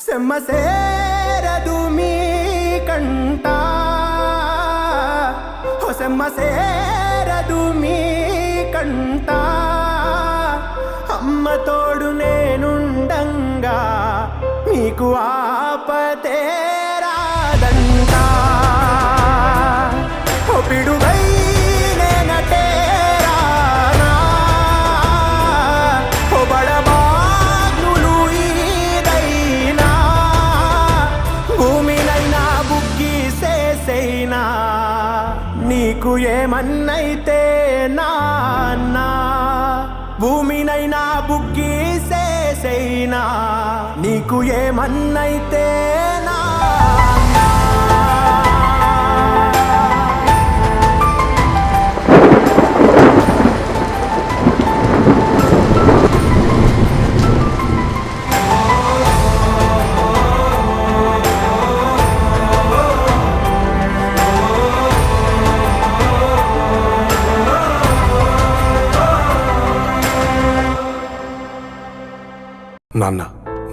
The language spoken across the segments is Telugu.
సెమ్మ సేరదు మీ కంట సెమ్మ సేరదు మీ కంట అమ్మ తోడు నేనుండంగా మీకు ఆపతే రాదంట పిడుగై నేనటేరానా బడబాగ్నులు ఈదైనా భూమినైనా బుగ్గిసేసైనా నీకు ఏమన్నైతే నాన్న భూమినైనా బుగ్గిసేసైనా నీకు ఏమన్నైతే నాన్న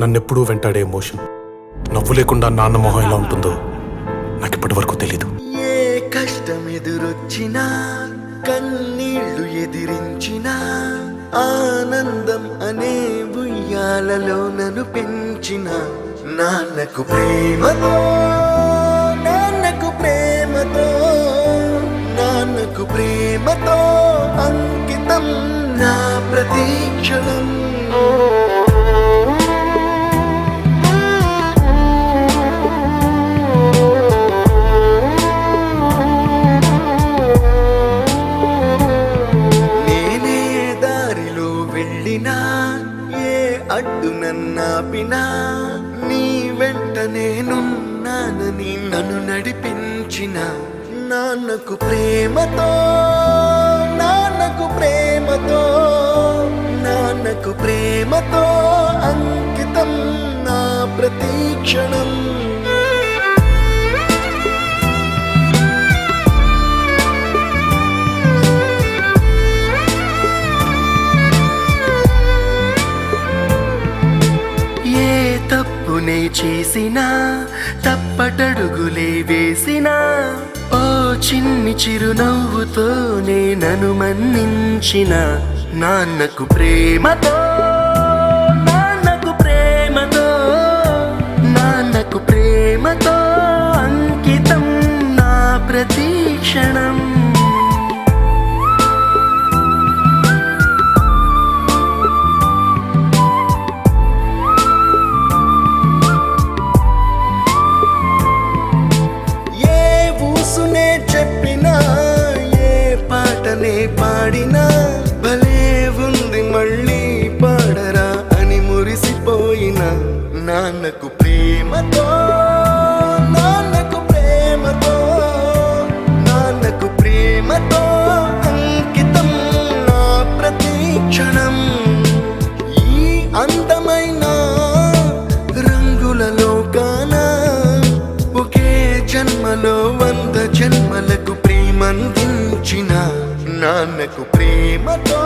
నన్నెప్పుడూ వెంటాడే ఎమోషన్ నవ్వు లేకుండా నాన్న మొహం ఎలా ఉంటుందో నాకు ఇప్పటి వరకు తెలీదు. ఏ కష్టం ఎదురొచ్చినా కన్నీళ్లు ఎదిరించినా ఆనందం అనే ఉయ్యాలలో నన్ను పెంచిన నాన్నకు ప్రేమతో నాన్నకు ప్రేమతో నాన్నకు ప్రేమతో అంకితం నా ప్రతీక్షణం. ఏ అడ్డు నన్నాపినా నీ వెంట నేనున్నానని నన్ను నడిపించిన నాన్నకు ప్రేమతో నాన్నకు ప్రేమతో నాన్నకు ప్రేమతో అంకితం నా ప్రతీక్షణం. తప్పునే చేసినా తప్పటడుగులే వేసినా ఓ చిన్ని చిరునవ్వుతోనే నన్ను మన్నించిన నాన్నకు ప్రేమతో నాన్నకు ప్రేమతో నాన్నకు ప్రేమతో అంకితం నా ప్రతీక్షణం. పాడినా భలే ఉంది మళ్ళీ పాడరా అని మురిసిపోయిన నాన్నకు ప్రేమతో నాన్నకు ప్రేమతో నాన్నకు ప్రేమతో అంకితం నా ప్రతీక్షణం. ఈ అందమైన రంగులలో కానా ఒకే జన్మలో 100 జన్మలకు ప్రేమందించిన నాన్నకు ప్రేమతో